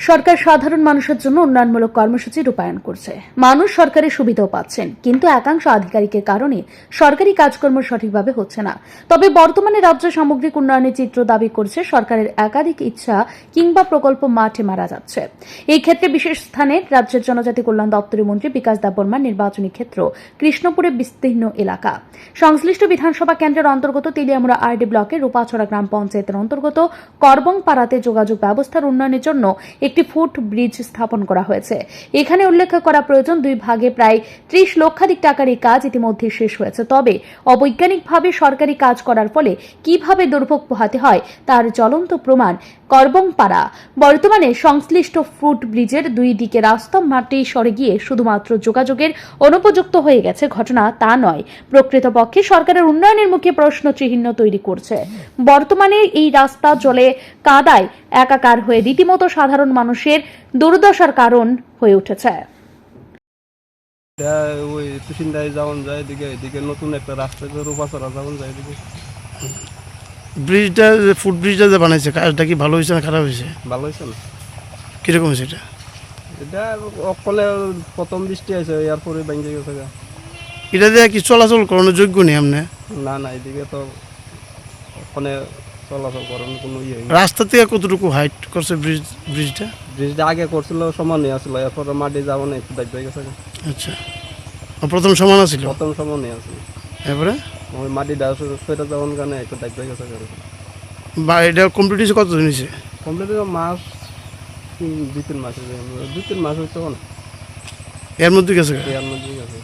সরকার সাধারণ মানুষের জন্য উন্নয়নমূলক কর্মসূচি রূপায়ণ করছে। মানুষ সরকারি সুবিধাও পাচ্ছেন, কিন্তু একাংশ আধিকারিকের কারণে সরকারি কাজকর্ম সঠিকভাবে হচ্ছে না। তবে বর্তমানে রাজ্য সামগ্রিক উন্নয়নের চিত্র দাবি করছে সরকারের একাধিক ইচ্ছা কিংবা প্রকল্প মাঠে মারা যাচ্ছে। এই ক্ষেত্রে বিশেষ স্থানে রাজ্যের জনজাতি কল্যাণ দপ্তরের মন্ত্রী বিকাশ দেববর্মার নির্বাচনী ক্ষেত্র কৃষ্ণপুরে বিস্তীর্ণ এলাকা। সংশ্লিষ্ট বিধানসভা কেন্দ্রের অন্তর্গত তেলিয়ামুড়া আরডি ব্লকের রূপাছড়া গ্রাম পঞ্চায়েতের অন্তর্গত করবংপাড়াতে যোগাযোগ ব্যবস্থার উন্নয়নের জন্য একটি ফুট ব্রিজ স্থাপন করা হয়েছে। এখানে উল্লেখ করা প্রয়োজন, 2 ভাগে প্রায় 30 লক্ষাধিক টাকার এই কাজ ইতিমধ্যে শেষ হয়েছে। তবে অবৈজ্ঞানিকভাবে সরকারি কাজ করার ফলে কিভাবে দুর্ভোগ পোহাতে হয় তার জ্বলন্ত প্রমাণ করবংপাড়া। বর্তমানে সংশ্লিষ্ট ফুট ব্রিজের 2 দিকে রাস্তা মাটি সরে গিয়ে শুধুমাত্র যোগাযোগের অনুপযুক্ত হয়ে গেছে। ঘটনা তা নয়, প্রকৃতপক্ষে সরকারের উন্নয়নের মুখে প্রশ্ন চিহ্ন তৈরি করছে। বর্তমানে এই রাস্তা জলে কাদায় একাকার হয়ে রীতিমতো সাধারণ মানুষের দুর্দশার কারণ হয়ে উঠেছে। ওই তুষিন্দায় যাওয়ান যায়, এদিকে নতুন একটা রাস্তা রূপাছড়া যাওয়ান যায় এদিকে। ব্রিজটা ফুট ব্রিজটা যে বানাইছে, কাজটা কি ভালো হয়েছে না খারাপ হয়েছে? ভালো হয়েছে না? কিরকম হয়েছে এটা? এটা অকলে প্রথম বৃষ্টি আছে, এরপরে ভেঙে গেছে। এটা দিয়ে কি চলাচল করানোর যোগ্য নেই আপনি? না, এদিকে তো ওখানে চলাচল করানোর কোনো ইয়ে নেই। রাস্তা থেকে কতটুকু হাইট করছে ব্রিজটা? ব্রিজটা আগে করছিল সমানই আসলো, এরপরে মাটি যাবো না, একটু দায়িত্ব হয়ে গেছে। আচ্ছা, প্রথম সমান ছিল? প্রথম সমানই আসলো, এরপরে ওই মাটিটা সেটা যাওয়ার কারণে একটু দায়িত্ব হয়ে গেছে। বা এটা কমপ্লিট হয়েছে কতদিন হয়েছে? কমপ্লিট মাস 2-3 মাস, 2-3 মাস হইতে না, এর মধ্যে গেছে? এর মধ্যে গেছে।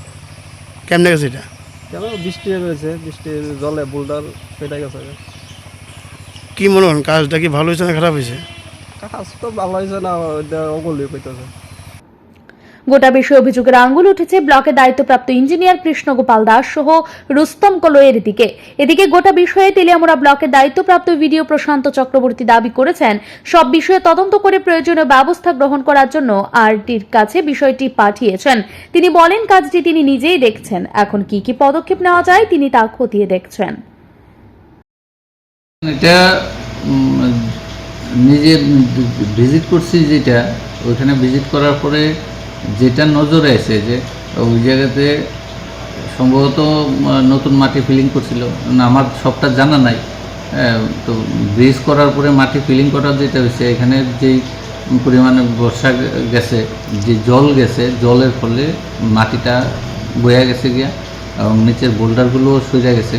কেমনে গেছে এটা? কেন বৃষ্টি রয়েছে, বৃষ্টির জলে বোল্ডার ফেটে গেছে। কি মনে হন, কাজটা কি ভালো হয়েছে না খারাপ হয়েছে? কাজ তো ভালো হয়েছে না, ওগুলি কইতেছে। গোটা বিষয়ে অভিযোগের আঙুল উঠেছে ব্লকের দায়িত্বপ্রাপ্ত ইঞ্জিনিয়ার কৃষ্ণগোপাল দাস সহ রুস্তম কলোয়ের দিকে। এদিকে গোটা বিষয়ে তেলিয়ামুড়া ব্লকের দায়িত্বপ্রাপ্ত ভিডিও প্রশান্ত চক্রবর্তী দাবি করেছেন, সব বিষয়ে তদন্ত করে প্রয়োজনীয় ব্যবস্থা গ্রহণ করার জন্য আরটির কাছে বিষয়টি পাঠিয়েছেন। তিনি বলেন, কাজটি তিনি নিজেই দেখছেন, এখন কি কি পদক্ষেপ নেওয়া যায় তিনি তা খতিয়ে দেখছেন। এটা নিজে ভিজিট করছি, যেটা ওইখানে ভিজিট করার পরে যেটা নজরে আসে যে ওই জায়গাতে সম্ভবত নতুন মাটি ফিলিং করছিল, আমার সবটা জানা নাই। তো ব্রিজ করার পরে মাটি ফিলিং করার যেটা হয়েছে, এখানে যেই পরিমাণে বর্ষা গেছে, যে জল গেছে, জলের ফলে মাটিটা বয়ে গেছে গিয়া এবং নিচের বোল্ডারগুলোও সরে গেছে,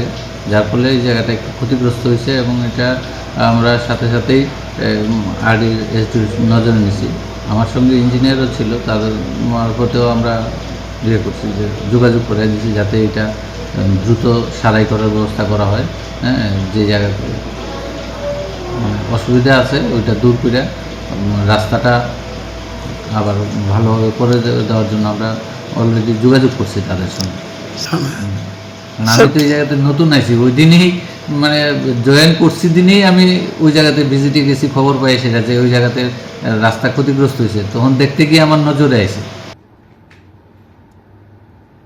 যার ফলে এই জায়গাটা একটু ক্ষতিগ্রস্ত হয়েছে। এবং এটা আমরা সাথে সাথেই আরডির এসডির নজরে নিয়েছি। আমার সঙ্গে ইঞ্জিনিয়ারও ছিল, তাদের মারফতেও আমরা ইয়ে করছি, যে যোগাযোগ করে দিয়েছি যাতে এটা দ্রুত সারাই করার ব্যবস্থা করা হয়। হ্যাঁ, যে জায়গাতে অসুবিধা আছে ওইটা দূর করে রাস্তাটা আবার ভালোভাবে করে দেওয়ার জন্য আমরা অলরেডি যোগাযোগ করছি তাদের সঙ্গে। আমি তো এই জায়গাতে নতুন আছি, ওই দিনই মানে জয়েন করছি দিনেই আমি ওই জায়গাতে ভিজিটে গেছি, খবর পাই সেটা যে ওই জায়গাতে রাস্তা ক্ষতিগ্রস্ত হয়েছে, তখন দেখতে গিয়ে আমার নজরে আসে।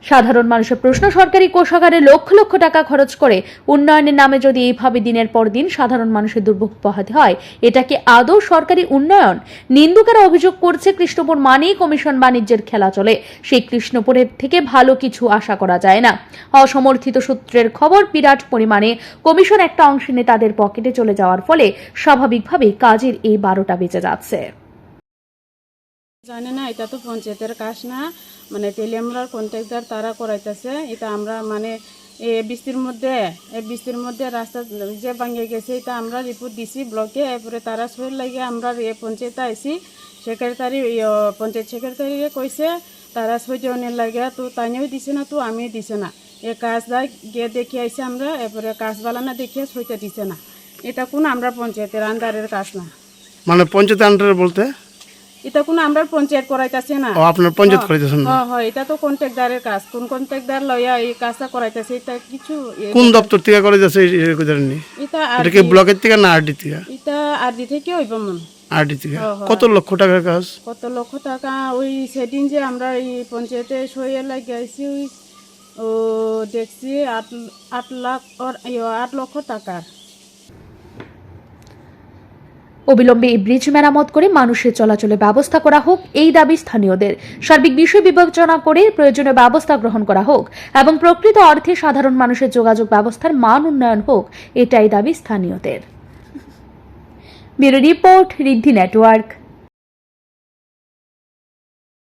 সাধারণ মানুষের প্রশ্ন, সরকারি কোষাগারে লক্ষ লক্ষ টাকা খরচ করে উন্নয়নের নামে যদি এইভাবে দিনের পর দিন সাধারণ মানুষের দুর্ভোগ পোহাতে হয়, এটা কি আদৌ সরকারি উন্নয়ন? নিন্দুকেরা অভিযোগ করছে, কৃষ্ণপুর মানেই কমিশন বাণিজ্যের খেলা চলে। সেই কৃষ্ণপুরের থেকে ভালো কিছু আশা করা যায় না। অসমর্থিত সূত্রের খবর, বিরাট পরিমাণে কমিশন একটা অংশে নেতাদের পকেটে চলে যাওয়ার ফলে স্বাভাবিকভাবেই কাজের এই 12টা বেজে যাচ্ছে। জানে না, এটা তো পঞ্চায়েতের কাজ না, মানে তেলিয়ামুড়ার কন্ট্রাক্টর তারা করাইতেছে। এটা আমরা মানে এই বৃষ্টির মধ্যে রাস্তা যে ভাঙিয়ে গেছে, এটা আমরা রিপোর্ট দিছি ব্লকে। এরপরে তারা সই লাগে আমরা পঞ্চায়েতে আইসি, পঞ্চায়েত সেক্রেটারি কইছে তারা সই অনেক লাগে, তো তাইও দিছে না, তো আমিও দিছে না। এ কাজটা গিয়ে দেখে আইসি আমরা, এরপরে কাজ বালানা দেখে সইটা দিছে না। এটা কোনো আমরা পঞ্চায়েতের আন্ডারের কাজ না। মানে পঞ্চায়েতের আন্ডারে বলতে এটা কোনো আমরা পঞ্চায়েত করাইতেছে না। আপনার পঞ্চায়েত করাইতেছেন না? হ্যাঁ, এটা তো কন্ট্রাক্টরের কাজ। কোন কন্ট্রাক্টর লইয়া এই কাজটা করাইতেছে, এটা কিছু কোন দপ্তর থেকে করাইতেছে? এটা কি ব্লকের থেকে না আরডি থেকে? এটা আরডি থেকে হইব মন। আরডি থেকে। কত লক্ষ টাকার কাজ? কত লক্ষ টাকা? ওই সেদিন যে আমরা এই পঞ্চায়েতে সইয়ে লাগাইছি, ও দেখছি 8 লক্ষ টাকা। অবিলম্বে এই ব্রিজ মেরামত করে মানুষের চলাচলের ব্যবস্থা করা হোক, এই দাবি স্থানীয়দের। সার্বিক বিষয় বিবেচনা করে প্রয়োজনীয় ব্যবস্থা গ্রহণ করা হোক এবং প্রকৃত অর্থে সাধারণ মানুষের যোগাযোগ ব্যবস্থার মান উন্নয়ন হোক, এটাই দাবি স্থানীয়দের। ব্যুরো রিপোর্ট, ঋদ্ধি নেটওয়ার্ক।